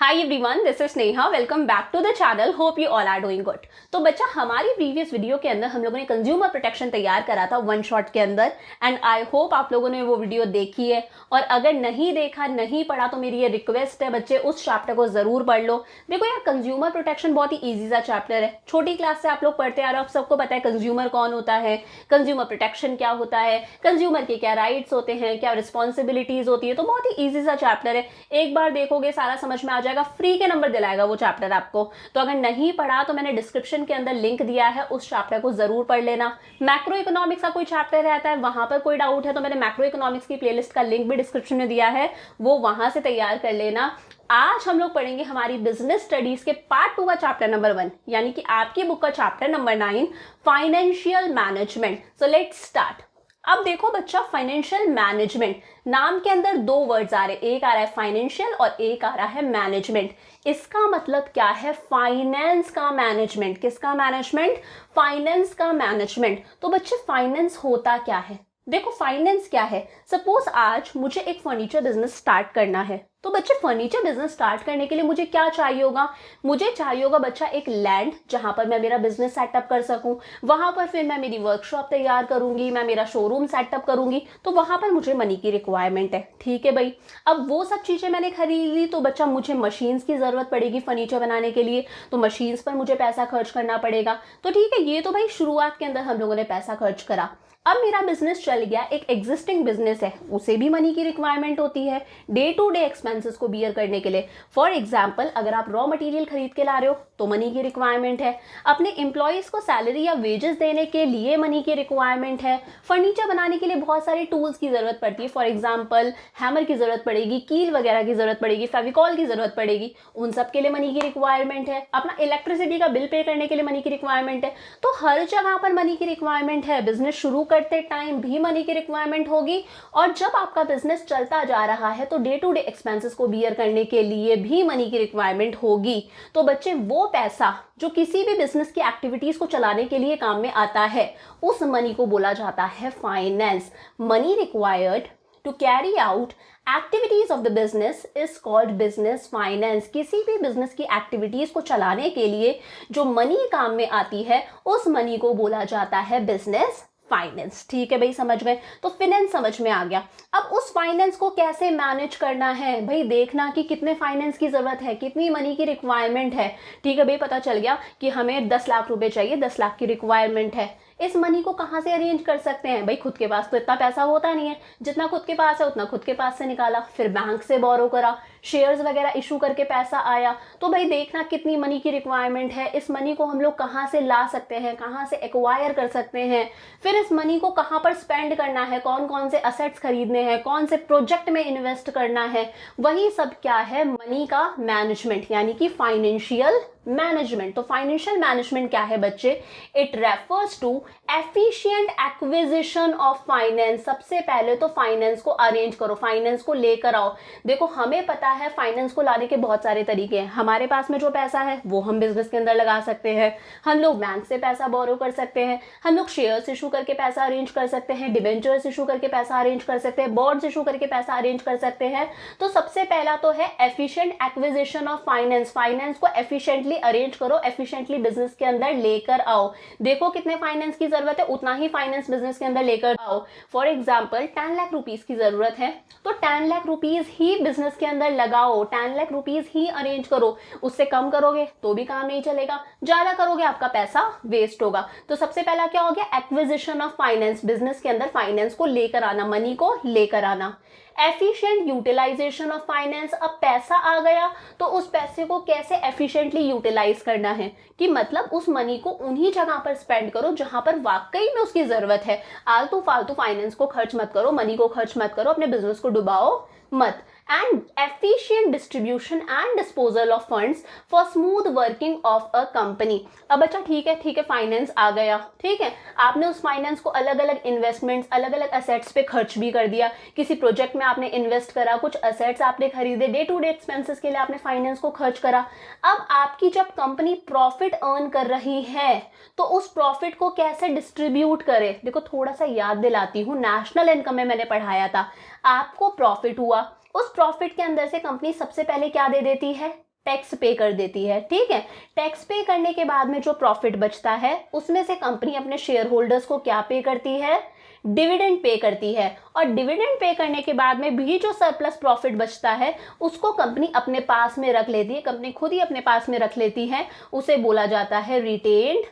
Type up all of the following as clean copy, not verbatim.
Hi everyone, this is Sneha. Welcome back to the channel. Hope you all are doing good. तो बच्चा, हमारी previous video के अंदर हम लोगों ने कंज्यूमर प्रोटेक्शन तैयार करा था वन शॉट के अंदर, एंड आई होप आप लोगों ने वो वीडियो देखी है। और अगर नहीं देखा, नहीं पढ़ा, तो मेरी ये रिक्वेस्ट है बच्चे, उस चैप्टर को जरूर पढ़ लो। देखो यार, कंज्यूमर प्रोटेक्शन बहुत ही ईजी सा चैप्टर है। छोटी क्लास से आप लोग पढ़ते आ रहे हो, आप सबको पता है कंज्यूमर कौन होता है, कंज्यूमर प्रोटेक्शन क्या होता है, कंज्यूमर के क्या राइट्स होते हैं, क्या रिस्पॉन्सिबिलिटीज होती है। तो बहुत ही ईजी सा चैप्टर है, एक बार देखोगे सारा समझ में आ जाएगा। फ्री के नंबर दिलाएगा वो चैप्टर आपको। तो अगर नहीं पढ़ा तो मैंने डिस्क्रिप्शन के अंदर लिंक दिया है, उस चैप्टर को जरूर पढ़ लेना। मैक्रो इकोनॉमिक्स का कोई चैप्टर रहता है, वहां पर कोई डाउट है तो मैंने मैक्रो इकोनॉमिक्स की प्लेलिस्ट का लिंक भी डिस्क्रिप्शन में दिया है, वो वहां से तैयार कर लेना। आज हम लोग पढ़ेंगे हमारी बिजनेस स्टडीज के पार्ट 2 का चैप्टर नंबर 1, यानी कि आपकी बुक का chapter number 9, financial management. So let's start. अब देखो बच्चा, फाइनेंशियल मैनेजमेंट, नाम के अंदर दो वर्ड्स आ रहे, एक आ रहा है फाइनेंशियल और एक आ रहा है मैनेजमेंट। इसका मतलब क्या है? फाइनेंस का मैनेजमेंट। किसका मैनेजमेंट? फाइनेंस का मैनेजमेंट। तो बच्चे, फाइनेंस होता क्या है? देखो, फाइनेंस क्या है? सपोज आज मुझे एक फर्नीचर बिजनेस स्टार्ट करना है, तो बच्चे फर्नीचर बिजनेस स्टार्ट करने के लिए मुझे क्या चाहिए होगा? मुझे चाहिए होगा बच्चा एक लैंड, जहां पर मैं मेरा बिजनेस सेटअप कर सकूं। वहां पर फिर मैं मेरी वर्कशॉप तैयार करूंगी, मैं मेरा शोरूम सेटअप करूंगी, तो वहां पर मुझे मनी की रिक्वायरमेंट है। ठीक है भाई। अब वो सब चीजें मैंने खरीद ली, तो बच्चा मुझे मशीन्स की जरूरत पड़ेगी फर्नीचर बनाने के लिए, तो मशीन्स पर मुझे पैसा खर्च करना पड़ेगा। तो ठीक है, ये तो भाई शुरुआत के अंदर हम लोगों ने पैसा खर्च करा। अब मेरा बिजनेस चल गया, एक एग्जिस्टिंग बिजनेस है, उसे भी मनी की रिक्वायरमेंट होती है डे टू डे एक्सपेंसेस को बियर करने के लिए। फॉर एग्जाम्पल, अगर आप रॉ मटेरियल खरीद के ला रहे हो तो मनी की रिक्वायरमेंट है। अपने एम्प्लॉयज को सैलरी या वेजेस देने के लिए मनी की रिक्वायरमेंट है। फर्नीचर बनाने के लिए बहुत सारे टूल्स की जरूरत पड़ती है। फॉर एग्जाम्पल, हैमर की जरूरत पड़ेगी, कील वगैरह की जरूरत पड़ेगी, फेविकॉल की जरूरत पड़ेगी, उन सब के लिए मनी की रिक्वायरमेंट है। अपना इलेक्ट्रिसिटी का बिल पे करने के लिए मनी की रिक्वायरमेंट है। तो हर जगह पर मनी की रिक्वायरमेंट है। बिजनेस शुरू करते टाइम भी मनी की रिक्वायरमेंट होगी, और जब आपका बिजनेस चलता जा रहा है तो डे टू डे एक्सपेंसेस को बियर करने के लिए भी मनी की रिक्वायरमेंट होगी। तो बच्चे, वो पैसा जो किसी भी बिजनेस की एक्टिविटीज को चलाने के लिए काम में आता है, उस मनी को बोला जाता है finance. Money required to carry out activities of the business is called business finance. किसी भी बिजनेस की एक्टिविटीज को चलाने के लिए जो मनी काम में आती है, उस मनी को बोला जाता है बिजनेस फाइनेंस। ठीक है भाई, समझ गए? तो फाइनेंस समझ में आ गया। अब उस फाइनेंस को कैसे मैनेज करना है भाई, देखना कि कितने फाइनेंस की जरूरत है, कितनी मनी की रिक्वायरमेंट है। ठीक है भाई, पता चल गया कि हमें 10 लाख रुपए चाहिए, 10 लाख की रिक्वायरमेंट है। इस मनी को कहाँ से अरेंज कर सकते हैं भाई? खुद के पास तो इतना पैसा होता नहीं है, जितना खुद के पास है उतना खुद के पास से निकाला, फिर बैंक से बोरो करा, शेयर्स वगैरह इशू करके पैसा आया। तो भाई देखना कितनी मनी की रिक्वायरमेंट है, इस मनी को हम लोग कहाँ से ला सकते हैं, कहाँ से एक्वायर कर सकते हैं, फिर इस मनी को कहाँ पर स्पेंड करना है, कौन कौन से असेट्स खरीदने हैं, कौन से प्रोजेक्ट में इन्वेस्ट करना है। वही सब क्या है? मनी का मैनेजमेंट, यानी कि फाइनेंशियल मैनेजमेंट। तो फाइनेंशियल मैनेजमेंट क्या है बच्चे? It refers to efficient acquisition of finance. सबसे पहले तो फाइनेंस को अरेंज करो, फाइनेंस को लेकर आओ। देखो, हमें पता है फाइनेंस को लाने के बहुत सारे तरीके हैं। हमारे पास में जो पैसा है वो हम बिजनेस के अंदर लगा सकते हैं, हम लोग बैंक से पैसा बोरो कर सकते हैं, हम लोग शेयर्स इशू करके पैसा अरेंज कर सकते हैं, डिबेंचर्स इशू करके पैसा अरेंज कर सकते हैं, बॉन्ड्स इशू करके पैसा अरेंज कर सकते हैं। तो सबसे पहला तो है efficient acquisition of finance. Finance को एफिशिएंटली अरेंज करो, एफिशिएंटली बिजनेस के अंदर लेकर आओ। देखो कितने फाइनेंस की जरूरत है, उतना ही फाइनेंस बिजनेस के अंदर लेकर आओ। फॉर एग्जांपल, 10 लाख रुपीस की जरूरत है, तो 10 लाख रुपीस ही बिजनेस के अंदर लगाओ, 10 लाख रुपीस ही अरेंज करो। उससे कम करोगे तो भी काम नहीं चलेगा, ज्यादा करोगे आपका पैसा वेस्ट होगा। तो सबसे पहला क्या हो गया? Acquisition of finance. बिजनेस के अंदर फाइनेंस को लेकर आना, मनी को लेकर आना। Efficient utilisation of finance. अब पैसा आ गया तो उस पैसे को कैसे एफिशिएंटली यूटिलाइज करना है, कि मतलब उस मनी को उन्हीं जगह पर स्पेंड करो जहां पर वाकई में उसकी जरूरत है। आलतू फालतू फाइनेंस को खर्च मत करो, मनी को खर्च मत करो, अपने बिजनेस को डुबाओ मत। And efficient distribution and disposal of funds for smooth working of a company. अब अच्छा, ठीक है, फाइनेंस आ गया, ठीक है, आपने उस फाइनेंस को अलग अलग इन्वेस्टमेंट्स, अलग अलग असेट्स पे खर्च भी कर दिया। किसी प्रोजेक्ट में आपने इन्वेस्ट करा, कुछ असेट्स आपने खरीदे, डे टू डे एक्सपेंसेस के लिए आपने फाइनेंस को खर्च करा। अब आपकी जब कंपनी प्रॉफिट अर्न कर रही है तो उस प्रॉफिट को कैसे डिस्ट्रीब्यूट करे? देखो, थोड़ा सा याद दिलाती हूँ, नेशनल इनकम में मैंने पढ़ाया था। आपको प्रॉफिट हुआ, उस प्रॉफिट के अंदर से कंपनी सबसे पहले क्या दे देती है? टैक्स पे कर देती है, ठीक है। टैक्स पे करने के बाद में जो प्रॉफिट बचता है उसमें से कंपनी अपने शेयर होल्डर्स को क्या पे करती है, डिविडेंड पे करती है। और डिविडेंड पे करने के बाद में भी जो सरप्लस प्रॉफिट बचता है उसको कंपनी अपने पास में रख लेती है, कंपनी खुद ही अपने पास में रख लेती है, उसे बोला जाता है रिटेन्ड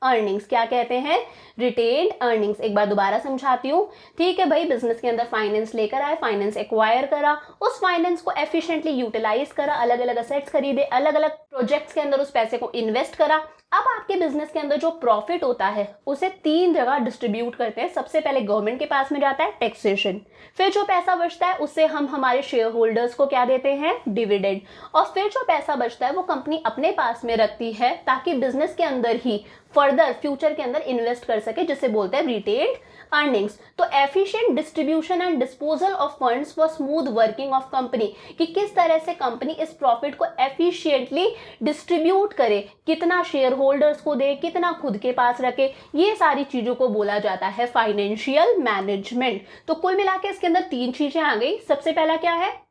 अर्निंग्स। क्या कहते हैं, रिटेन्ड अर्निंग्स। एक बार दोबारा समझाती हूँ, ठीक है भाई, बिजनेस के अंदर फाइनेंस लेकर आए, फाइनेंस एक्वायर करा, उस फाइनेंस को एफिशिएंटली यूटिलाइज करा, अलग अलग असेट्स खरीदे, अलग अलग प्रोजेक्ट्स के अंदर उस पैसे को इन्वेस्ट करा। अब आपके बिजनेस के अंदर जो प्रॉफिट होता है उसे 3 जगह डिस्ट्रीब्यूट करते हैं। सबसे पहले गवर्नमेंट के पास में जाता है टैक्सेशन, फिर जो पैसा बचता है उससे हम हमारे शेयर होल्डर्स को क्या देते हैं, डिविडेंड, और फिर जो पैसा बचता है वो कंपनी अपने पास में रखती है ताकि बिजनेस के अंदर ही फर्दर फ्यूचर के अंदर इन्वेस्ट कर सके, जिसे बोलते हैं रिटेन्ड अर्निंग्स। तो efficient distribution and disposal of funds for smooth working of company, कि किस तरह से कंपनी इस प्रॉफिट को एफिशिएंटली डिस्ट्रीब्यूट करे, कितना शेयर होल्डर्स को दे, कितना खुद के पास रखे, ये सारी चीजों को बोला जाता है फाइनेंशियल मैनेजमेंट। तो कुल मिला के इसके अंदर 3 चीजें आ गई। सबसे पहला क्या है,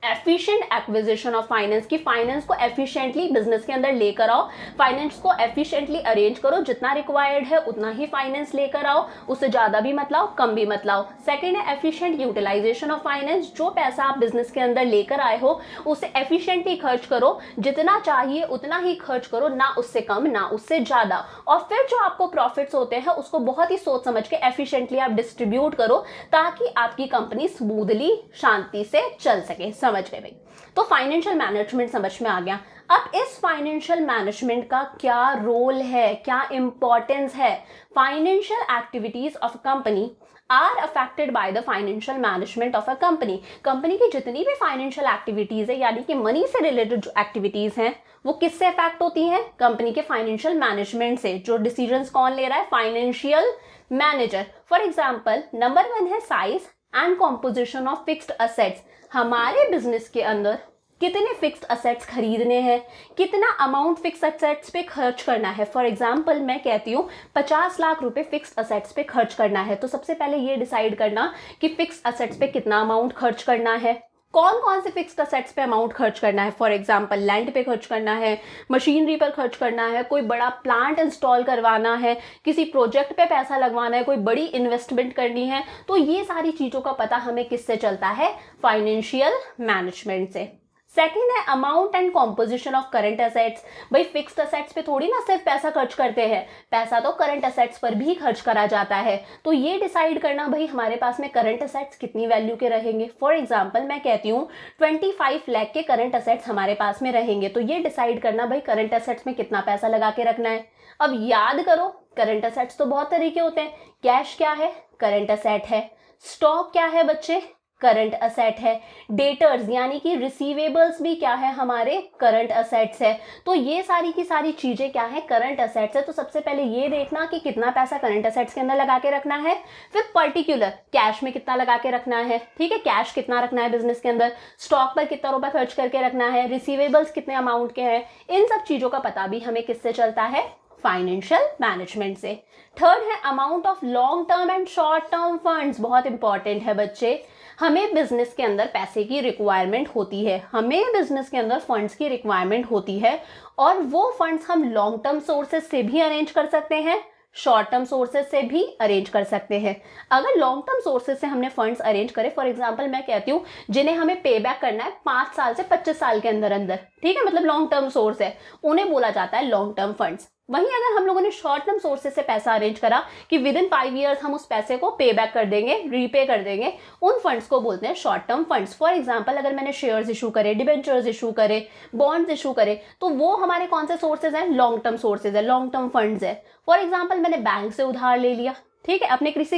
एफिशिएंट एक्विजिशन ऑफ फाइनेंस, की फाइनेंस को एफिशिएंटली बिजनेस के अंदर लेकर आओ, फाइनेंस को एफिशिएंटली अरेंज करो, जितना रिक्वायर्ड है उतना ही फाइनेंस लेकर आओ, उससे ज्यादा भी मत लाओ, कम भी मत लाओ। सेकंड है एफिशिएंट यूटिलाइजेशन ऑफ फाइनेंस, जो पैसा आप बिजनेस के अंदर लेकर आए हो उसे एफिशिएंटली खर्च करो, जितना चाहिए उतना ही खर्च करो, ना उससे कम ना उससे ज्यादा। और फिर जो आपको प्रॉफिट्स होते हैं उसको बहुत ही सोच समझ के एफिशिएंटली आप डिस्ट्रीब्यूट करो ताकि आपकी कंपनी स्मूथली शांति से चल सके। समझ गए भाई, तो फाइनेंशियल मैनेजमेंट समझ में आ गया। अब इस फाइनेंशियल मैनेजमेंट का क्या रोल है, क्या इंपॉर्टेंस है, financial activities of company are affected by the financial management of a company. Company की जितनी भी फाइनेंशियल एक्टिविटीज है, यानी कि मनी से रिलेटेड जो एक्टिविटीज हैं, वो किससे अफेक्ट होती हैं, कंपनी के फाइनेंशियल मैनेजमेंट से। जो डिसीजंस कौन ले रहा है, financial manager. For example, number 1 है size and composition of fixed assets. हमारे बिजनेस के अंदर कितने फिक्स्ड असेट्स खरीदने हैं, कितना अमाउंट फिक्स्ड असेट्स पे खर्च करना है। फॉर एग्जांपल मैं कहती हूँ 50 लाख रुपए फिक्स्ड असेट्स पे खर्च करना है, तो सबसे पहले ये डिसाइड करना कि फिक्स्ड असेट्स पे कितना अमाउंट खर्च करना है, कौन कौन से फिक्स्ड असेट्स पे अमाउंट खर्च करना है। फॉर एग्जांपल लैंड पे खर्च करना है, मशीनरी पर खर्च करना है, कोई बड़ा प्लांट इंस्टॉल करवाना है, किसी प्रोजेक्ट पे पैसा लगवाना है, कोई बड़ी इन्वेस्टमेंट करनी है। तो ये सारी चीज़ों का पता हमें किससे चलता है, फाइनेंशियल मैनेजमेंट से। सेकेंड है amount and composition of current assets. भाई फिक्स्ड असेट्स पे थोड़ी ना सिर्फ पैसा खर्च करते हैं, पैसा तो करंट असेट्स पर भी खर्च करा जाता है। तो ये डिसाइड करना भाई हमारे पास में करंट असेट्स कितनी वैल्यू के रहेंगे। फॉर एग्जांपल मैं कहती हूँ 25 लाख के करंट असेट्स हमारे पास में रहेंगे, तो ये डिसाइड करना भाई करंट असेट्स में कितना पैसा लगा के रखना है। अब याद करो, करंट असेट्स तो बहुत तरीके होते हैं। कैश क्या है, करंट असेट है। स्टॉक क्या है बच्चे, करंट असेट है। डेटर्स यानी कि रिसीवेबल्स भी क्या है, हमारे करंट असेट्स है। तो ये सारी की सारी चीजें क्या है, करंट असेट्स है। तो सबसे पहले ये देखना कि कितना पैसा करंट असेट्स के अंदर लगा के रखना है, फिर पर्टिकुलर कैश में कितना लगा के रखना है, ठीक है, कैश कितना रखना है बिजनेस के अंदर, स्टॉक पर कितना रुपया खर्च करके रखना है, रिसीवेबल्स कितने अमाउंट के हैं। इन सब चीजों का पता भी हमें किससे चलता है, फाइनेंशियल मैनेजमेंट से। थर्ड है amount of long term and short term funds. बहुत इंपॉर्टेंट है बच्चे, हमें बिजनेस के अंदर पैसे की रिक्वायरमेंट होती है, हमें बिजनेस के अंदर फंड्स की रिक्वायरमेंट होती है, और वो फंड्स हम लॉन्ग टर्म सोर्सेज से भी अरेंज कर सकते हैं, शॉर्ट टर्म सोर्सेज से भी अरेंज कर सकते हैं। अगर लॉन्ग टर्म सोर्सेज से हमने फंड्स अरेंज करे, फॉर एग्जांपल मैं कहती हूँ जिन्हें हमें पे बैक करना है 5 साल से 25 साल के अंदर अंदर, ठीक है, मतलब लॉन्ग टर्म सोर्स है, उन्हें बोला जाता है लॉन्ग टर्म फंड्स। वहीं अगर हम लोगों ने शॉर्ट टर्म सोर्सेज से पैसा अरेंज करा कि विद इन 5 ईयर्स हम उस पैसे को पे बैक कर देंगे, रीपे कर देंगे, उन फंड्स को बोलते हैं short term funds. For example अगर मैंने शेयर्स इशू करे, डिबेंचर्स इशू करे, बॉन्ड्स इशू करे, तो वो हमारे कौन से सोर्सेज हैं, लॉन्ग टर्म सोर्सेज है, लॉन्ग टर्म फंड्स है। फॉर एग्जाम्पल मैंने बैंक से उधार ले लिया, ठीक है, अपने किसी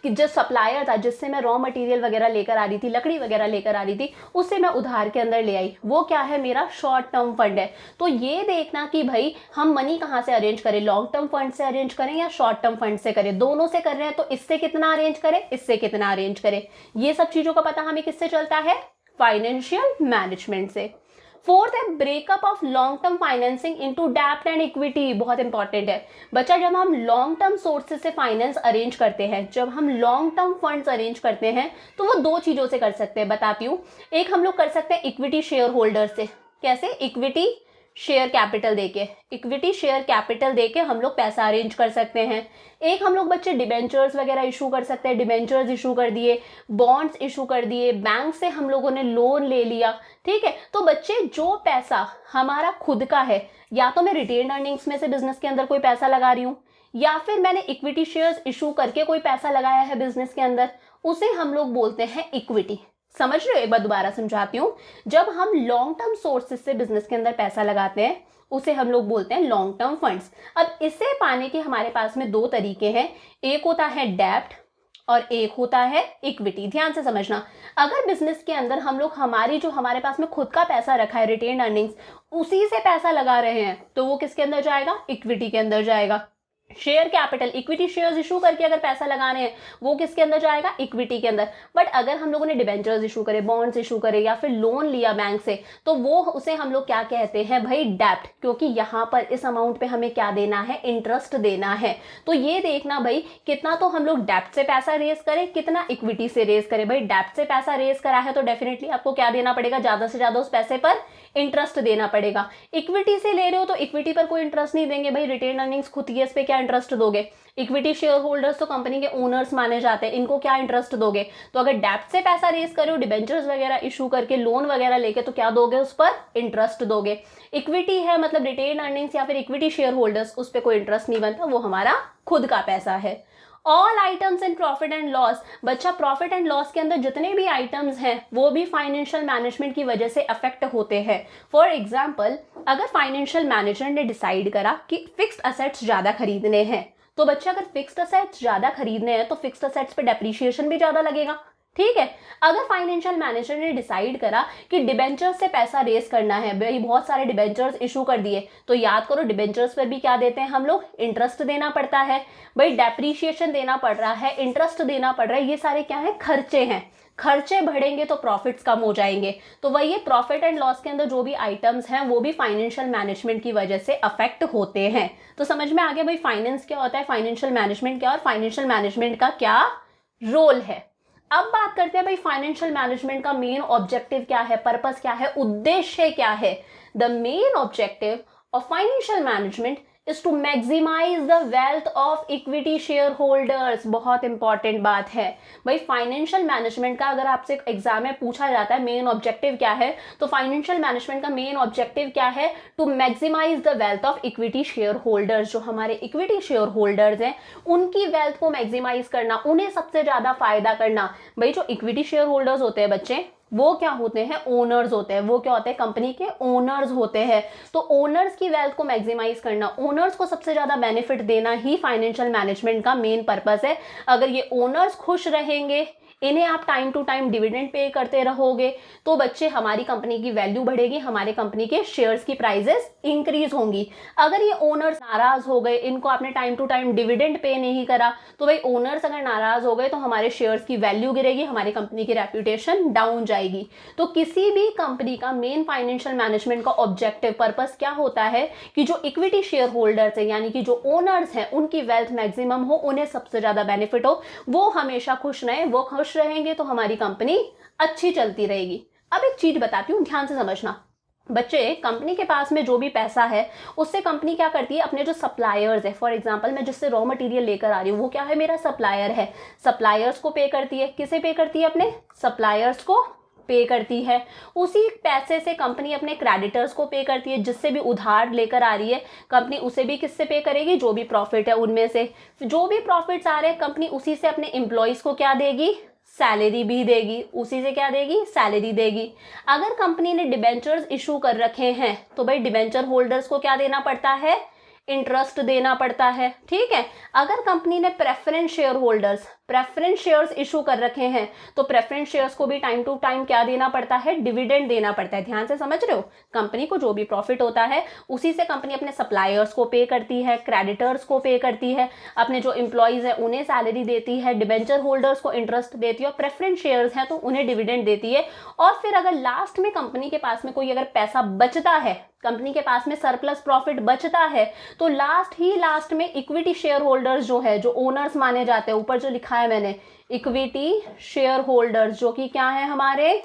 जो सप्लायर था जिससे मैं रॉ मटेरियल वगैरह लेकर आ रही थी, लकड़ी वगैरह लेकर आ रही थी, उससे मैं उधार के अंदर ले आई, वो क्या है, मेरा शॉर्ट टर्म फंड है। तो ये देखना कि भाई हम मनी कहाँ से अरेंज करें, लॉन्ग टर्म फंड से अरेंज करें या शॉर्ट टर्म फंड से करें, दोनों से कर रहे हैं तो इससे कितना अरेंज करें, इससे कितना अरेंज करें। ये सब चीजों का पता हमें किससे चलता है, फाइनेंशियल मैनेजमेंट से। फोर्थ है breakup of long term financing into डेब्ट एंड इक्विटी। बहुत इंपॉर्टेंट है बच्चा, जब हम लॉन्ग टर्म सोर्सेज से फाइनेंस अरेंज करते हैं, जब हम लॉन्ग टर्म फंड्स अरेंज करते हैं, तो वो 2 चीजों से कर सकते हैं, बताती हूँ। एक हम लोग कर सकते हैं इक्विटी शेयर होल्डर से, कैसे? इक्विटी शेयर कैपिटल देके, इक्विटी शेयर कैपिटल देके हम लोग पैसा अरेंज कर सकते हैं। एक हम लोग बच्चे डिबेंचर्स वगैरह इशू कर सकते हैं, डिबेंचर्स इशू कर दिए, बॉन्ड्स इशू कर दिए, बैंक से हम लोगों ने लोन ले लिया, ठीक है। तो बच्चे जो पैसा हमारा खुद का है, या तो मैं रिटेन अर्निंग्स में से बिजनेस के अंदर कोई पैसा लगा रही हूँ, या फिर मैंने इक्विटी शेयर्स इशू करके कोई पैसा लगाया है बिजनेस के अंदर, उसे हम लोग बोलते हैं इक्विटी। समझ रहे हो? एक बार दोबारा समझाती हूँ। जब हम लॉन्ग टर्म सोर्सेज से बिजनेस के अंदर पैसा लगाते हैं उसे हम लोग बोलते हैं लॉन्ग टर्म फंड्स। अब इसे पाने के हमारे पास में दो तरीके हैं, एक होता है डेब्ट और एक होता है इक्विटी। ध्यान से समझना, अगर बिजनेस के अंदर हम लोग जो हमारे पास में खुद का पैसा रखा है, रिटेन अर्निंग्स, उसी से पैसा लगा रहे हैं, तो वो किसके अंदर जाएगा? इक्विटी के अंदर जाएगा। Share capital, equity shares issue करके अगर पैसा लगाने हैं, वो किसके अंदर जाएगा? इक्विटी के अंदर। बट अगर हम लोगों ने डिबेंचर्स इशू करे, बॉन्ड्स इशू करे, या फिर लोन लिया बैंक से, तो वो उसे हम लोग क्या कहते हैं भाई? डेब्ट। क्योंकि यहाँ पर इस अमाउंट पे हमें क्या देना है? इंटरेस्ट देना है। तो ये देखना भाई, कितना तो हम लोग डेब्ट से पैसा रेज करें, कितना इक्विटी से रेज करें। भाई डेब्ट से पैसा रेज करा है तो डेफिनेटली आपको क्या देना पड़ेगा? ज्यादा से ज्यादा उस पैसे पर इंटरेस्ट देना पड़ेगा। इक्विटी से ले रहे हो तो इक्विटी पर कोई इंटरेस्ट नहीं देंगे भाई, रिटेन अर्निंग्स खुद ही है, इस पे क्या इंटरेस्ट दोगे? इक्विटी शेयर होल्डर्स तो कंपनी के ओनर्स माने जाते हैं, इनको क्या इंटरेस्ट दोगे? तो अगर डेब्ट से पैसा रेज करो, डिबेंचर्स वगैरह इशू करके, लोन वगैरह लेके, तो क्या दोगे? उस पर इंटरेस्ट दोगे। इक्विटी है मतलब रिटेन अर्निंग्स या फिर इक्विटी शेयर होल्डर्स, उस पर कोई इंटरेस्ट नहीं बनता, वो हमारा खुद का पैसा है। All items in profit and loss, बच्चा प्रॉफिट एंड लॉस के अंदर जितने भी आइटम्स हैं वो भी फाइनेंशियल मैनेजमेंट की वजह से अफेक्ट होते हैं। फॉर एग्जाम्पल, अगर फाइनेंशियल मैनेजर ने डिसाइड करा कि फिक्स्ड असेट्स ज्यादा खरीदने हैं, तो बच्चा अगर फिक्स्ड असेट्स ज्यादा खरीदने हैं तो फिक्स्ड असेट्स पे डेप्रिसिएशन भी ज्यादा लगेगा, ठीक है। अगर फाइनेंशियल मैनेजर ने डिसाइड करा कि डिबेंचर्स से पैसा रेस करना है, भाई बहुत सारे डिबेंचर्स इशू कर दिए, तो याद करो डिबेंचर्स पर भी क्या देते हैं हम लोग? इंटरेस्ट देना पड़ता है। भाई डेप्रिसिएशन देना पड़ रहा है, इंटरेस्ट देना पड़ रहा है, ये सारे क्या है? खर्चे हैं। खर्चे बढ़ेंगे तो प्रॉफिट्स कम हो जाएंगे। तो वही प्रॉफिट एंड लॉस के अंदर जो भी आइटम्स हैं वो भी फाइनेंशियल मैनेजमेंट की वजह से अफेक्ट होते हैं। तो समझ में आ गया भाई फाइनेंस क्या होता है, फाइनेंशियल मैनेजमेंट क्या, और फाइनेंशियल मैनेजमेंट का क्या रोल है। अब बात करते हैं भाई फाइनेंशियल मैनेजमेंट का मेन ऑब्जेक्टिव क्या है, पर्पस क्या है, उद्देश्य क्या है। The main objective of financial management is to maximize the wealth of equity shareholders। बहुत इंपॉर्टेंट बात है भाई, फाइनेंशियल मैनेजमेंट का अगर आपसे एग्जाम में पूछा जाता है मेन ऑब्जेक्टिव क्या है, तो फाइनेंशियल मैनेजमेंट का मेन ऑब्जेक्टिव क्या है? To maximise the wealth of equity share holders. जो हमारे इक्विटी शेयर होल्डर्स हैं उनकी वेल्थ को मैक्सिमाइज करना, उन्हें सबसे ज्यादा फायदा करना। भाई जो इक्विटी शेयर होल्डर्स होते हैं बच्चे, वो क्या होते हैं? ओनर्स होते हैं। वो क्या होते हैं? कंपनी के ओनर्स होते हैं। तो ओनर्स की वेल्थ को मैक्सिमाइज करना, ओनर्स को सबसे ज्यादा बेनिफिट देना ही फाइनेंशियल मैनेजमेंट का मेन पर्पस है। अगर ये ओनर्स खुश रहेंगे, इन्हें आप time to time dividend pay करते रहोगे, तो बच्चे हमारी कंपनी की वैल्यू बढ़ेगी, हमारे कंपनी के शेयर्स की प्राइसेस इंक्रीज होंगी। अगर ये ओनर्स नाराज हो गए, इनको आपने time to time dividend pay नहीं करा, तो भाई ओनर्स अगर नाराज हो गए तो हमारे शेयर्स की वैल्यू गिरेगी, हमारी कंपनी की रेप्यूटेशन डाउन जाएगी। तो किसी भी कंपनी का मेन फाइनेंशियल मैनेजमेंट का ऑब्जेक्टिव पर्पस क्या होता है कि जो इक्विटी शेयर होल्डर्स है, यानी कि जो ओनर्स हैं, उनकी वेल्थ मैक्सिमम हो, उन्हें सबसे ज्यादा बेनिफिट हो, वो हमेशा खुश रहे, वो खुश रहेंगे तो हमारी कंपनी अच्छी चलती रहेगी। अब एक चीज बताती हूँ, ध्यान से समझना बच्चे। कंपनी के पास में जो भी पैसा है उससे कंपनी क्या करती है? अपने जो सप्लायर्स है, फॉर एग्जांपल मैं जिससे रॉ मटेरियल लेकर आ रही हूँ वो क्या है? मेरा सप्लायर है। सप्लायर्स को पे करती है। किसे पे करती है? अपने सप्लायर्स को पे करती है। उसी पैसे से कंपनी अपने क्रेडिटर्स को पे करती है, जिससे भी उधार लेकर आ रही है कंपनी, उसे भी किससे पे करेगी? जो भी प्रॉफिट है उनमें से। जो भी प्रॉफिट्स आ रहे हैं कंपनी उसी से अपने एम्प्लॉयज को क्या देगी? सैलरी भी देगी। उसी से क्या देगी? सैलरी देगी। अगर कंपनी ने डिबेंचर्स इशू कर रखे हैं तो भाई डिबेंचर होल्डर्स को क्या देना पड़ता है? इंटरेस्ट देना पड़ता है, ठीक है। अगर कंपनी ने preference share holders preference shares issue कर रखे हैं तो प्रेफरेंस शेयर्स को भी टाइम टू टाइम क्या देना पड़ता है? डिविडेंड देना पड़ता है। ध्यान से समझ रहे हो? कंपनी को जो भी प्रॉफिट होता है उसी से कंपनी अपने सप्लायर्स को पे करती है, क्रेडिटर्स को पे करती है, अपने जो एम्प्लॉयज है उन्हें सैलरी देती है, डिबेंचर होल्डर्स को इंटरेस्ट देती है, और प्रेफरेंस शेयर्स हैं तो उन्हें डिविडेंड देती है। और फिर अगर लास्ट में कंपनी के पास में कोई अगर पैसा बचता है, कंपनी के पास में सरप्लस प्रॉफिट बचता है, तो लास्ट में इक्विटी शेयर होल्डर्स जो है, जो ओनर्स माने जाते हैं, ऊपर जो लिखा है मैंने इक्विटी शेयर होल्डर्स, जो कि क्या है? हमारे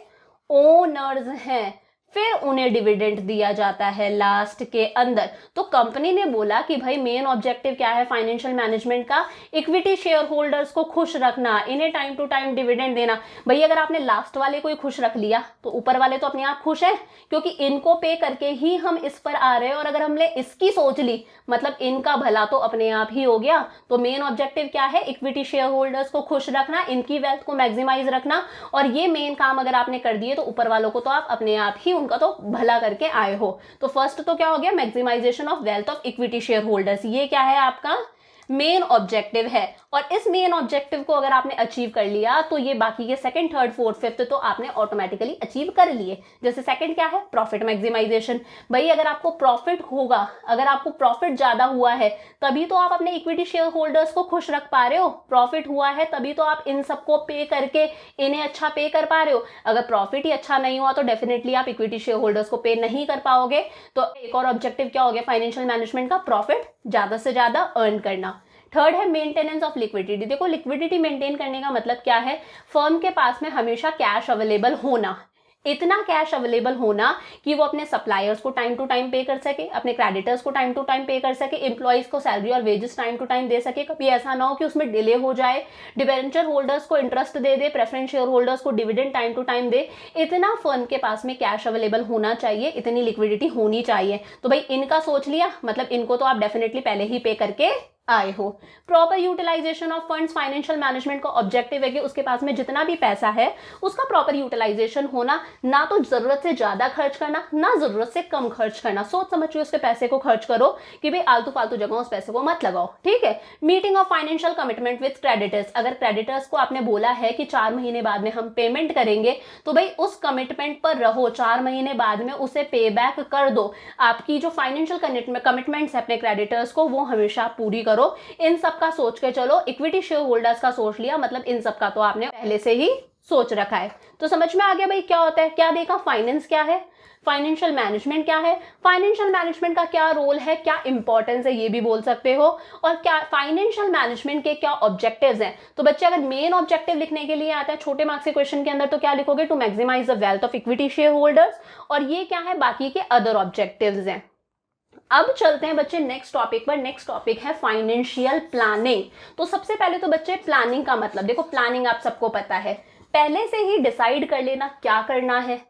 ओनर्स हैं, फिर उन्हें डिविडेंड दिया जाता है लास्ट के अंदर। तो कंपनी ने बोला कि भाई मेन ऑब्जेक्टिव क्या है फाइनेंशियल मैनेजमेंट का, इक्विटी शेयर होल्डर्स को खुश रखना, इन्हें टाइम टू टाइम डिविडेंड देना। भाई अगर आपने लास्ट वाले को ही खुश रख लिया तो ऊपर वाले तो अपने आप खुश हैं, क्योंकि इनको पे करके ही हम इस पर आ रहे हैं। और अगर हमने इसकी सोच ली मतलब इनका भला तो अपने आप ही हो गया। तो मेन ऑब्जेक्टिव क्या है, इक्विटी शेयर होल्डर्स को खुश रखना, इनकी वेल्थ को मैक्सिमाइज रखना। और ये मेन काम अगर आपने कर दिए तो ऊपर वालों को तो आप अपने आप ही उनका तो भला करके आए हो। तो फर्स्ट तो क्या हो गया, maximisation of wealth of equity share holders, ये क्या है आपका मेन ऑब्जेक्टिव है। और इस मेन ऑब्जेक्टिव को अगर आपने अचीव कर लिया तो ये बाकी के सेकंड, थर्ड, फोर्थ, फिफ्थ तो आपने ऑटोमेटिकली अचीव कर लिए। जैसे सेकंड क्या है, प्रॉफिट मैक्सिमाइजेशन। भाई अगर आपको प्रॉफिट होगा, अगर आपको प्रॉफिट ज्यादा हुआ है तभी तो आप अपने इक्विटी शेयर होल्डर्स को खुश रख पा रहे हो। प्रॉफिट हुआ है तभी तो आप इन सबको पे करके इन्हें अच्छा पे कर पा रहे हो। अगर प्रॉफिट ही अच्छा नहीं हुआ तो डेफिनेटली आप इक्विटी शेयर होल्डर्स को पे नहीं कर पाओगे। तो एक और ऑब्जेक्टिव क्या हो गया फाइनेंशियल मैनेजमेंट का, प्रॉफिट ज्यादा से ज्यादा अर्न करना। थर्ड है मेंटेनेंस ऑफ लिक्विडिटी। देखो लिक्विडिटी मेंटेन करने का मतलब क्या है, फर्म के पास में हमेशा कैश अवेलेबल होना, इतना कैश अवेलेबल होना कि वो अपने सप्लायर्स को टाइम टू टाइम पे कर सके, अपने क्रेडिटर्स को टाइम टू टाइम पे कर सके, एम्प्लॉइज को सैलरी और वेजेस टाइम टू टाइम दे सके, कभी ऐसा ना हो कि उसमें डिले हो जाए, डिबेंचर होल्डर्स को इंटरेस्ट दे दे, प्रेफरेंस शेयर होल्डर्स को डिविडेंड टाइम टू टाइम दे। इतना फर्म के पास में कैश अवेलेबल होना चाहिए, इतनी लिक्विडिटी होनी चाहिए। तो भाई इनका सोच लिया मतलब इनको तो आप डेफिनेटली पहले ही पे करके आए हो। Proper utilisation of funds, financial management का ऑब्जेक्टिव है कि उसके पास में जितना भी पैसा है उसका प्रॉपर यूटिलाइजेशन होना, ना तो जरूरत से ज्यादा खर्च करना ना जरूरत से कम खर्च करना। सोच समझ के उसके पैसे को खर्च करो कि भाई आलतू फालतू जगह उस पैसे को मत लगाओ, ठीक है। Meeting of financial commitment with creditors, अगर क्रेडिटर्स को आपने बोला है कि 4 महीने बाद में हम पेमेंट करेंगे तो भाई उस कमिटमेंट पर रहो, 4 महीने बाद में उसे पे बैक कर दो। आपकी जो फाइनेंशियल कमिटमेंट्स है अपने क्रेडिटर्स को वो हमेशा पूरी करो। इन सब का सोच के चलो। इक्विटी शेयर होल्डर्स का सोच लिया मतलब इन सब का तो आपने पहले से ही सोच रखा है। तो समझ में आ गया भाई क्या होता है, क्या देखा, फाइनेंस क्या है, फाइनेंशियल मैनेजमेंट क्या है, फाइनेंशियल मैनेजमेंट का क्या रोल है, क्या इंपॉर्टेंस है ये भी बोल सकते हो, और क्या फाइनेंशियल मैनेजमेंट के क्या ऑब्जेक्टिव्स हैं। तो बच्चे अगर मेन ऑब्जेक्टिव लिखने के लिए आता है छोटे मार्क्स के क्वेश्चन के अंदर तो क्या लिखोगे, to maximise the wealth of equity share holders. और ये क्या है, बाकी के अदर ऑब्जेक्टिव्स हैं। अब चलते हैं बच्चे नेक्स्ट टॉपिक पर। नेक्स्ट टॉपिक है फाइनेंशियल प्लानिंग। तो सबसे पहले तो बच्चे प्लानिंग का मतलब देखो, प्लानिंग आप सबको पता है, पहले से ही डिसाइड कर लेना क्या करना है,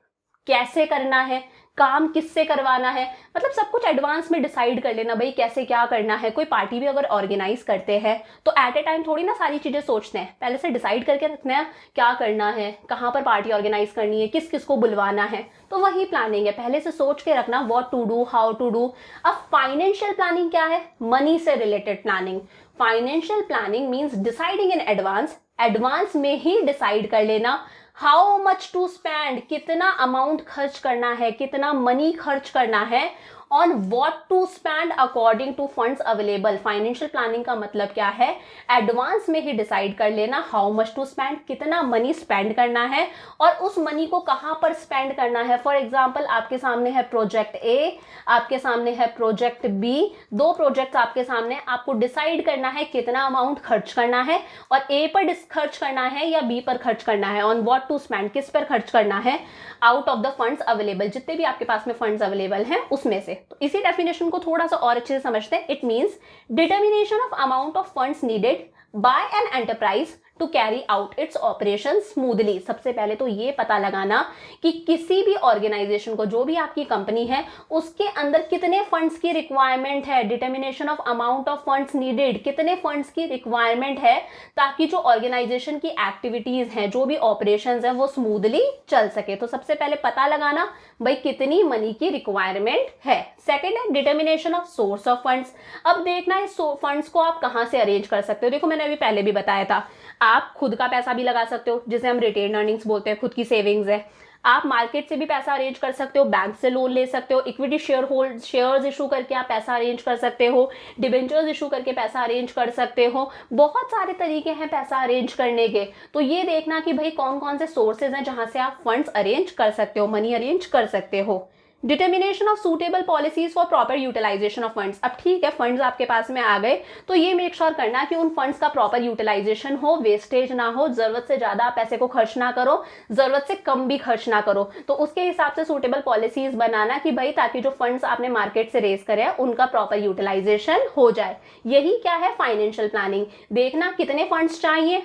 कैसे करना है, काम किससे करवाना है, मतलब सब कुछ एडवांस में डिसाइड कर लेना भाई कैसे क्या करना है। कोई पार्टी भी अगर ऑर्गेनाइज करते हैं तो एट ए टाइम थोड़ी ना सारी चीजें सोचते हैं, पहले से डिसाइड करके रखना है क्या करना है, कहाँ पर पार्टी ऑर्गेनाइज करनी है, किस किस को बुलवाना है। तो वही प्लानिंग है, पहले से सोच के रखना what to do, how to do. अब फाइनेंशियल प्लानिंग क्या है, मनी से related planning. Financial planning means deciding in advance, advance में ही डिसाइड कर लेना हाउ मच टू स्पेंड, कितना अमाउंट खर्च करना है, कितना मनी खर्च करना है, on what to spend according to funds available. Financial planning का मतलब क्या है, एडवांस में ही डिसाइड कर लेना हाउ मच टू स्पेंड, कितना मनी स्पेंड करना है और उस मनी को कहाँ पर स्पेंड करना है। फॉर एग्जाम्पल आपके सामने है प्रोजेक्ट ए, आपके सामने है प्रोजेक्ट बी, दो प्रोजेक्ट आपके सामने, आपको डिसाइड करना है कितना अमाउंट खर्च करना है और ए पर खर्च करना है या बी पर खर्च करना है, ऑन व्हाट टू स्पेंड, किस पर खर्च करना है, out of the funds available, जितने भी आपके पास में फंड्स अवेलेबल हैं उसमें से। तो इसी डेफिनेशन को थोड़ा सा और अच्छे से समझते हैं। It means determination of amount of funds needed by an enterprise to carry out its operation smoothly. सबसे पहले तो ये पता लगाना कि किसी भी ऑर्गेनाइजेशन को, जो भी आपकी कंपनी है, उसके अंदर कितने फंड्स की रिक्वायरमेंट है। Determination of amount of funds needed, कितने फंड्स की रिक्वायरमेंट है ताकि जो ऑर्गेनाइजेशन की एक्टिविटीज हैं, जो भी ऑपरेशंस हैं, वो स्मूथली चल सके। तो सबसे पहले पता लगाना भाई कितनी मनी की रिक्वायरमेंट है। सेकेंड है determination of source of funds. अब देखना है फंड्स को आप कहाँ से अरेंज कर सकते हो। देखो मैंने अभी पहले भी बताया था, आप खुद का पैसा भी लगा सकते हो जिसे हम रिटेन अर्निंग्स बोलते हैं, खुद की सेविंग्स है। आप मार्केट से भी पैसा अरेंज कर सकते हो, बैंक से लोन ले सकते हो, इक्विटी शेयर्स इशू करके आप पैसा अरेंज कर सकते हो, डिबेंचर्स इशू करके पैसा अरेंज कर सकते हो। बहुत सारे तरीके हैं पैसा अरेंज करने के। तो ये देखना कि भाई कौन कौन से सोर्सेज हैं जहां से आप फंड्स अरेंज कर सकते हो, मनी अरेंज कर सकते हो। Determination of suitable policies for proper utilisation of funds. अब ठीक है, फंड्स आपके पास में आ गए, तो ये मेक श्योर करना कि उन फंड्स का प्रॉपर यूटिलाइजेशन हो, वेस्टेज ना हो, जरूरत से ज्यादा पैसे को खर्च ना करो, जरूरत से कम भी खर्च ना करो। तो उसके हिसाब से सूटेबल पॉलिसीज बनाना कि भाई ताकि जो फंड्स आपने मार्केट से रेज करे उनका प्रॉपर यूटिलाइजेशन हो जाए। यही क्या है फाइनेंशियल प्लानिंग। देखना कितने फंड्स चाहिए,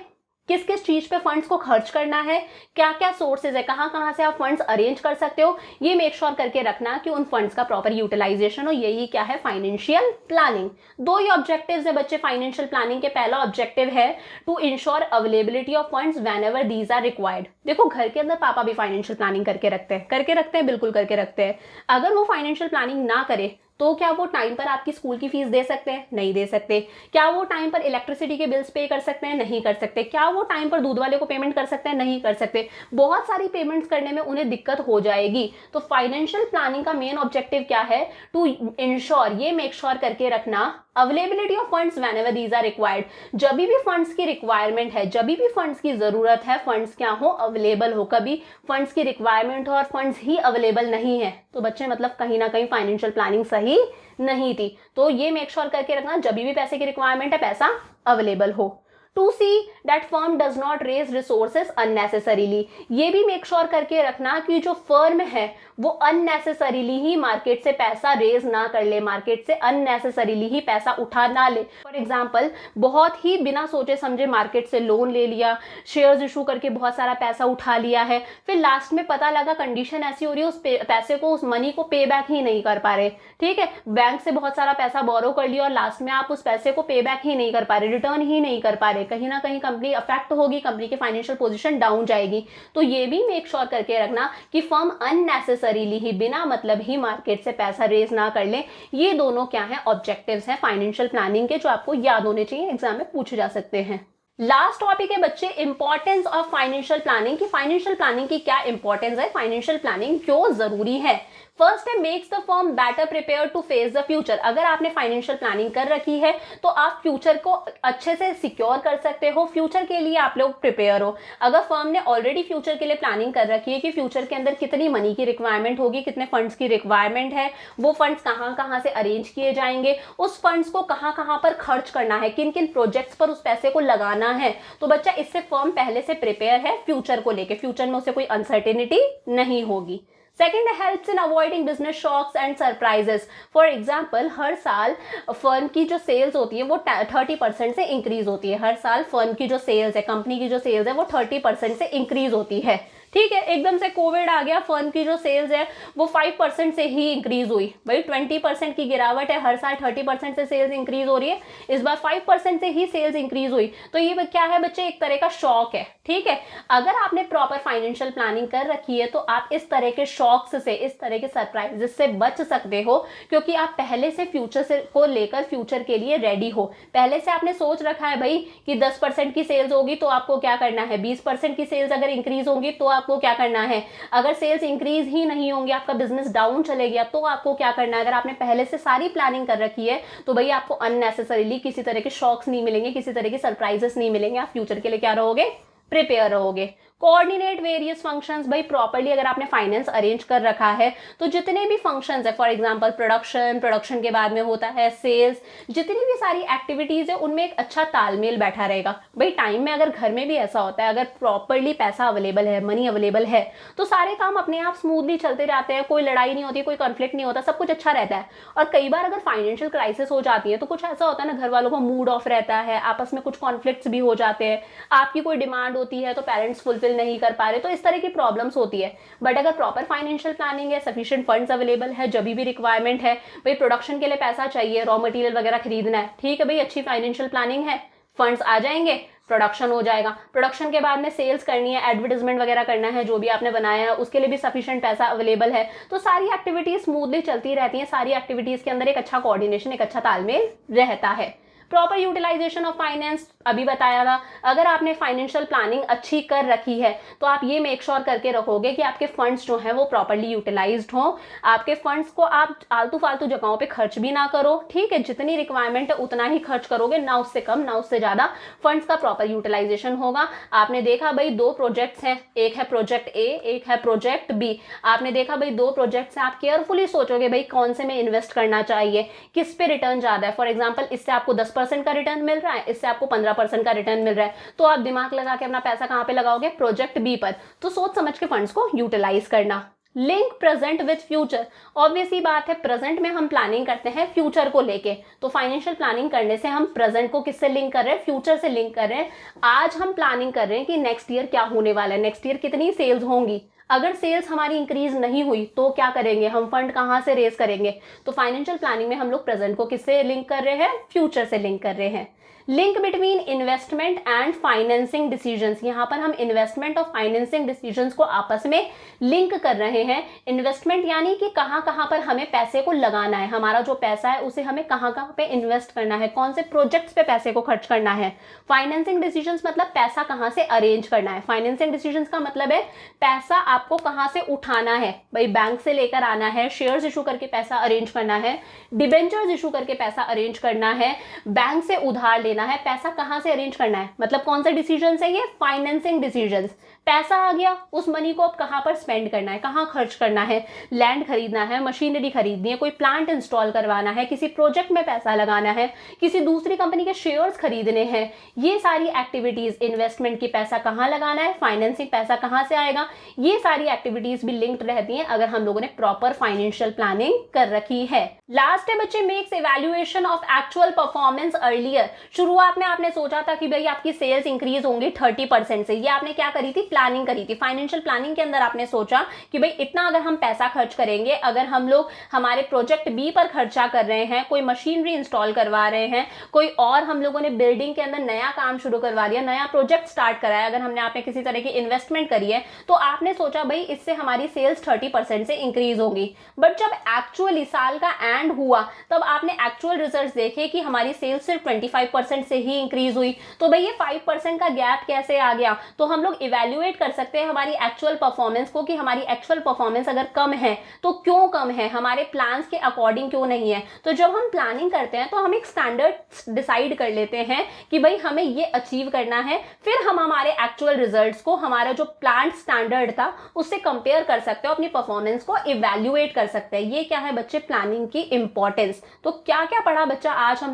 किस किस चीज पे फंड्स को खर्च करना है, क्या क्या सोर्सेज है, कहां कहां से आप फंड्स अरेंज कर सकते हो, ये मेक श्योर करके रखना कि उन फंड्स का प्रॉपर यूटिलाइजेशन हो। यही क्या है फाइनेंशियल प्लानिंग। दो ही ऑब्जेक्टिव्स है बच्चे फाइनेंशियल प्लानिंग के। पहला ऑब्जेक्टिव है to ensure availability of funds whenever these are required. देखो घर के अंदर पापा भी फाइनेंशियल प्लानिंग करके रखते हैं, बिल्कुल करके रखते हैं। अगर वो फाइनेंशियल प्लानिंग ना करे तो क्या वो टाइम पर आपकी स्कूल की फीस दे सकते हैं? नहीं दे सकते। क्या वो टाइम पर इलेक्ट्रिसिटी के बिल्स पे कर सकते हैं? नहीं कर सकते। क्या वो टाइम पर दूध वाले को पेमेंट कर सकते हैं? नहीं कर सकते। बहुत सारी पेमेंट्स करने में उन्हें दिक्कत हो जाएगी। तो फाइनेंशियल प्लानिंग का मेन ऑब्जेक्टिव क्या है? टू इंश्योर, ये मेक श्योर करके रखना availability of funds whenever these are required. जब भी फंड्स की रिक्वायरमेंट है, जब भी फंड्स की जरूरत है, फंड्स क्या हो? अवेलेबल हो। कभी फंड्स की रिक्वायरमेंट हो और फंड्स ही अवेलेबल नहीं है तो बच्चे मतलब कहीं ना कहीं फाइनेंशियल प्लानिंग सही नहीं थी। तो ये मेक श्योर करके रखना जब भी पैसे की रिक्वायरमेंट है पैसा अवेलेबल हो। To see that firm does not raise resources unnecessarily. ये भी मेक श्योर करके रखना कि जो फर्म है वो अननेसेसरीली ही मार्केट से पैसा रेज ना कर ले, मार्केट से अननेसेसरीली ही पैसा उठा ना ले। फॉर एग्जाम्पल बहुत ही बिना सोचे समझे मार्केट से लोन ले लिया, शेयर्स इशू करके बहुत सारा पैसा उठा लिया है, फिर लास्ट में पता लगा कंडीशन ऐसी हो रही है उस पैसे को, उस मनी को पे बैक ही नहीं कर पा रहे। ठीक है, बैंक से बहुत सारा पैसा बोरो कर लिया और लास्ट में आप उस पैसे को पे बैक ही नहीं कर पा रहे, रिटर्न ही नहीं कर पा रहे। कहीं ना कहीं कंपनी अफेक्ट होगी, कंपनी की फाइनेंशियल पोजीशन डाउन जाएगी। तो ये भी मेक श्योर करके रखना कि फर्म अननेसेसरीली ही, बिना मतलब ही मार्केट से पैसा रेज ना कर ले। ये दोनों क्या है? ऑब्जेक्टिव्स हैं फाइनेंशियल प्लानिंग के, जो आपको याद होने चाहिए, एग्जाम में पूछे जा सकते हैं। लास्ट टॉपिक है बच्चे इंपॉर्टेंस ऑफ फाइनेंशियल प्लानिंग की फाइनेंशियल प्लानिंग की क्या इंपॉर्टेंस है, फाइनेंशियल प्लानिंग क्यों जरूरी है। फर्स्ट है makes the firm better prepare to face the future. अगर आपने फाइनेंशियल प्लानिंग कर रखी है तो आप फ्यूचर को अच्छे से सिक्योर कर सकते हो, फ्यूचर के लिए आप लोग प्रिपेयर हो। अगर फर्म ने ऑलरेडी फ्यूचर के लिए प्लानिंग कर रखी है कि फ्यूचर के अंदर कितनी मनी की रिक्वायरमेंट होगी, कितने फंड्स की रिक्वायरमेंट है, वो फंड्स कहाँ कहाँ से अरेंज किए जाएंगे, उस फंड्स को कहाँ कहाँ पर खर्च करना है, किन किन प्रोजेक्ट्स पर उस पैसे को लगाना है, तो बच्चा इससे फर्म पहले से प्रिपेयर है फ्यूचर को लेके, फ्यूचर में उसे कोई अनसर्टेनिटी नहीं होगी। Second helps in avoiding business shocks and surprises. For example हर साल फर्म की जो सेल्स होती है वो 30% से इंक्रीज होती है। हर साल फर्म की जो सेल्स है, कंपनी की जो सेल्स है वो 30% से इंक्रीज होती है। ठीक है, एकदम से कोविड आ गया, फर्म की जो सेल्स है वो 5% से ही इंक्रीज हुई। भाई 20% की गिरावट है, हर साल 30% से सेल्स इंक्रीज हो रही है, इस बार 5% से ही सेल्स इंक्रीज हुई। तो ये क्या है बच्चे? एक तरह का शॉक है। ठीक है, अगर आपने प्रॉपर फाइनेंशियल प्लानिंग कर रखी है तो आप इस तरह के शॉक्स से, इस तरह के सरप्राइजेस से बच सकते हो, क्योंकि आप पहले से फ्यूचर से को लेकर फ्यूचर के लिए रेडी हो। पहले से आपने सोच रखा है भाई कि 10% की सेल्स होगी तो आपको क्या करना है, 20% की सेल्स अगर इंक्रीज होंगी तो आपको क्या करना है, अगर सेल्स इंक्रीज ही नहीं होंगी, आपका बिजनेस डाउन चले गया तो आपको क्या करना है। अगर आपने पहले से सारी प्लानिंग कर रखी है तो भाई आपको अननेसेसरीली किसी तरह के शॉक्स नहीं मिलेंगे, किसी तरह के सरप्राइजेस नहीं मिलेंगे। आप फ्यूचर के लिए क्या रहोगे? प्रिपेयर रहोगे। Coordinate various functions. भाई प्रॉपर्ली अगर आपने फाइनेंस अरेंज कर रखा है तो जितने भी फंक्शंस है, फॉर एग्जांपल प्रोडक्शन के बाद में होता है सेल्स, जितनी भी सारी एक्टिविटीज है उनमें एक अच्छा तालमेल बैठा रहेगा। भाई टाइम में अगर घर में भी ऐसा होता है, अगर प्रॉपर्ली पैसा अवेलेबल है, मनी अवेलेबल है, तो सारे काम अपने आप स्मूथली चलते जाते हैं, कोई लड़ाई नहीं होती, कोई कॉन्फ्लिक्ट नहीं होता, सब कुछ अच्छा रहता है। और कई बार अगर फाइनेंशियल क्राइसिस हो जाती है तो कुछ ऐसा होता है ना, घर वालों का मूड ऑफ रहता है, आपस में कुछ कॉन्फ्लिक्ट्स भी हो जाते हैं, आपकी कोई डिमांड होती है तो पेरेंट्स फुलफिल नहीं कर पा रहे, तो इस तरह की प्रॉब्लम्स होती है। बट अगर प्रॉपर फाइनेंशियल प्लानिंग है, सफिशिएंट फंड्स अवेलेबल है, जब भी रिक्वायरमेंट है, भाई प्रोडक्शन के लिए पैसा चाहिए, रॉ मटेरियल वगैरह खरीदना है, ठीक है भाई अच्छी फाइनेंशियल प्लानिंग है, फंड्स आ जाएंगे, प्रोडक्शन हो जाएगा। प्रोडक्शन के बाद में सेल्स करनी है, एडवर्टाइजमेंट वगैरह करना है, जो भी आपने बनाया है उसके लिए भी सफिशिएंट पैसा अवेलेबल है। तो सारी एक्टिविटीज स्मूथली चलती रहती हैं, सारी एक्टिविटीज के अंदर एक अच्छा कोऑर्डिनेशन, एक अच्छा तालमेल रहता है। प्रॉपर यूटिलाइजेशन ऑफ फाइनेंस अभी बताया था। अगर आपने फाइनेंशियल प्लानिंग अच्छी कर रखी है तो आप ये मेक श्योर करके रखोगे कि आपके फंड्स जो हैं वो प्रॉपरली यूटिलाइज्ड हों, आपके फंड्स को आप आलतू फालतू जगहों पे खर्च भी ना करो, ठीक है। जितनी रिक्वायरमेंट है उतना ही खर्च करोगे, ना उससे कम ना उससे ज्यादा, फंड्स का प्रॉपर यूटिलाइजेशन होगा। आपने देखा भाई 2 प्रोजेक्ट्स हैं, एक है प्रोजेक्ट ए, एक है प्रोजेक्ट बी। आपने देखा भाई 2 प्रोजेक्ट्स हैं, आप केयरफुली सोचोगे भाई कौन से में इन्वेस्ट करना चाहिए, किस पे रिटर्न ज्यादा है। फॉर एग्जाम्पल इससे आपको 10% का रिटर्न मिल रहा है, इससे आपको 15% का रिटर्न मिल रहा है, तो आप दिमाग लगा के अपना पैसा कहां पे लगाओगे, प्रोजेक्ट बी पर। तो सोच समझ के फंड्स को यूटिलाइज करना। Link present with future, obviously बात है प्रेजेंट में हम प्लानिंग करते हैं फ्यूचर को लेके, तो फाइनेंशियल प्लानिंग करने से हम प्रेजेंट को किससे लिंक कर रहे हैं, फ्यूचर से लिंक कर रहे हैं। आज हम प्लानिंग कर रहे हैं कि नेक्स्ट ईयर क्या होने वाला है, नेक्स्ट ईयर कितनी सेल्स होंगी। अगर सेल्स हमारी इंक्रीज नहीं हुई तो क्या करेंगे, हम फंड कहां से रेज करेंगे। तो फाइनेंशियल प्लानिंग में हम लोग प्रेजेंट को किससे लिंक कर रहे हैं, फ्यूचर से लिंक कर रहे हैं। Link between investment and financing decisions, यहां पर हम इन्वेस्टमेंट और फाइनेंसिंग डिसीजंस को आपस में लिंक कर रहे हैं। इन्वेस्टमेंट यानी कि कहां कहां पर हमें पैसे को लगाना है, हमारा जो पैसा है उसे हमें कहां कहां पे इन्वेस्ट करना है, कौन से प्रोजेक्ट्स पे पैसे को खर्च करना है। फाइनेंसिंग डिसीजंस मतलब पैसा कहां से अरेंज करना है। फाइनेंसिंग डिसीजंस का मतलब है पैसा आपको कहां से उठाना है, भाई बैंक से लेकर आना है, शेयर्स इशू करके पैसा अरेंज करना है, डिबेंचर्स इशू करके पैसा अरेंज करना है, बैंक से उधार लेना है, पैसा कहां से अरेंज करना है। मतलब कौन से डिसीजंस है ये, फाइनेंसिंग डिसीजंस। पैसा आ गया, उस मनी को अब कहां पर स्पेंड करना है, कहां खर्च करना है, लैंड खरीदना है, मशीनरी खरीदनी है, कोई प्लांट इंस्टॉल करवाना है, किसी प्रोजेक्ट में पैसा लगाना है, किसी दूसरी कंपनी के शेयर्स खरीदने हैं, ये सारी एक्टिविटीज इन्वेस्टमेंट की पैसा कहां लगाना है, फाइनेंसिंग पैसा कहां से आएगा, ये सारी एक्टिविटीज भी लिंक्ड रहती हैं अगर हम लोगों ने प्रॉपर फाइनेंशियल प्लानिंग कर रखी है। लास्ट है बच्चे, makes evaluation of actual performance earlier. शुरुआत में आपने सोचा था कि भाई आपकी सेल्स इंक्रीज होंगी 30% से, ये आपने क्या करी थी, प्लानिंग करी थी। फाइनेंशियल प्लानिंग के अंदर आपने सोचा कि भाई इतना अगर हम पैसा खर्च करेंगे, अगर हम लोग हमारे प्रोजेक्ट बी पर खर्चा कर रहे हैं, कोई मशीनरी इंस्टॉल करवा रहे हैं, कोई और हम लोगों ने बिल्डिंग के अंदर नया काम शुरू करवा दिया, नया प्रोजेक्ट स्टार्ट कराया, अगर हमने आपने किसी तरह की इन्वेस्टमेंट करी है, तो आपने सोचा भाई इससे हमारी सेल्स 30% से इंक्रीज होगी। बट जब एक्चुअली साल का एंड हुआ तब आपने एक्चुअल रिजल्ट्स देखे कि हमारी सेल्स सिर्फ 25% से ही इंक्रीज हुई। तो भाई ये 5% का गैप कैसे आ गया। तो हम लोग इवैल्यूएट कर सकते हैं हमारी एक्चुअल परफॉर्मेंस को कि हमारी एक्चुअल परफॉर्मेंस अगर कम है तो क्यों कम है, हमारे प्लान्स के अकॉर्डिंग क्यों नहीं है। तो जब हम प्लानिंग करते हैं तो हम एक स्टैंडर्ड डिसाइड कर लेते हैं कि भाई हमें ये अचीव करना है, फिर हम हमारे एक्चुअल रिजल्ट्स को हमारा जो प्लान स्टैंडर्ड था उससे कंपेयर कर सकते हो, अपनी परफॉर्मेंस को इवैल्यूएट कर सकते हैं। ये क्या है बच्चे, प्लानिंग की इंपॉर्टेंस। तो क्या क्या पढ़ा बच्चा आज हम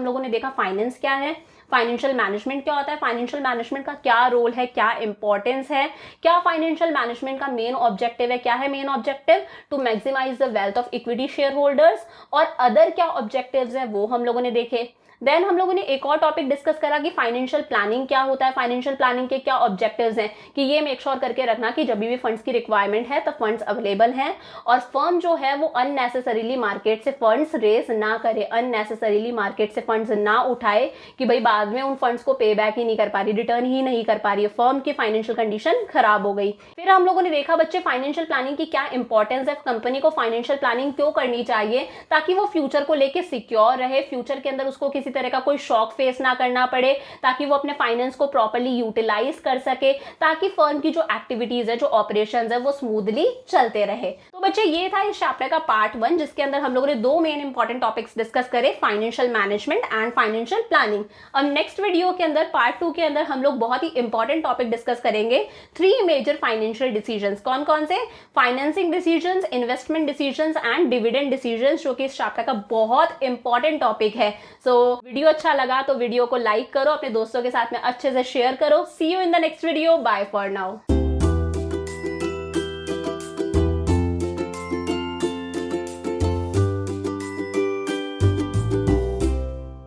लोगों ने देखा फाइनेंस क्या है, फाइनेंशियल मैनेजमेंट क्या होता है, फाइनेंशियल मैनेजमेंट का क्या रोल है, क्या इंपॉर्टेंस है, क्या फाइनेंशियल मैनेजमेंट का मेन ऑब्जेक्टिव है, क्या है main objective, to maximise the wealth of equity share holders, और अदर क्या ऑब्जेक्टिव्स है वो हम लोगों ने देखे। देन हम लोगों ने एक और टॉपिक डिस्कस करा कि फाइनेंशियल प्लानिंग क्या होता है, फाइनेंशियल प्लानिंग के क्या ऑब्जेक्टिव्स हैं, कि ये मेक श्योर करके रखना कि जब भी फंड्स की रिक्वायरमेंट है तब फंड्स अवेलेबल हैं, और फर्म जो है वो अननेसेसरीली मार्केट से फंड्स रेस ना करे, अननेसेसरीली मार्केट से फंड्स ना उठाए कि भाई बाद में उन फंड्स को पे बैक ही नहीं कर पा रही, रिटर्न ही नहीं कर पा रही है, फर्म की फाइनेंशियल कंडीशन खराब हो गई। फिर हम लोगों ने देखा बच्चे फाइनेंशियल प्लानिंग की क्या इंपॉर्टेंस है, कंपनी को फाइनेंशियल प्लानिंग क्यों करनी चाहिए, ताकि वो फ्यूचर को लेकर सिक्योर रहे, फ्यूचर के अंदर उसको किसी तरह का कोई शॉक फेस ना करना पड़े, ताकि वो अपने फाइनेंस को प्रॉपर्ली यूटिलाइज कर सके, ताकि फर्म की जो एक्टिविटीज है, जो ऑपरेशंस है वो स्मूथली चलते रहे। तो बच्चे ये था इस चैप्टर का पार्ट 1, जिसके अंदर हम लोगों ने 2 मेन इंपॉर्टेंट टॉपिक्स डिस्कस करे, financial management and financial planning. अब नेक्स्ट वीडियो के अंदर पार्ट 2 के अंदर हम लोग बहुत ही इंपॉर्टेंट टॉपिक डिस्कस करेंगे, 3 मेजर फाइनेंशियल डिसीजंस। कौन कौन से, financing decisions, investment decisions and dividend decisions, जो कि इस चैप्टर का बहुत इंपॉर्टेंट टॉपिक है। सो वीडियो अच्छा लगा तो वीडियो को लाइक करो, अपने दोस्तों के साथ में अच्छे से शेयर करो। See you in the next video, bye for now.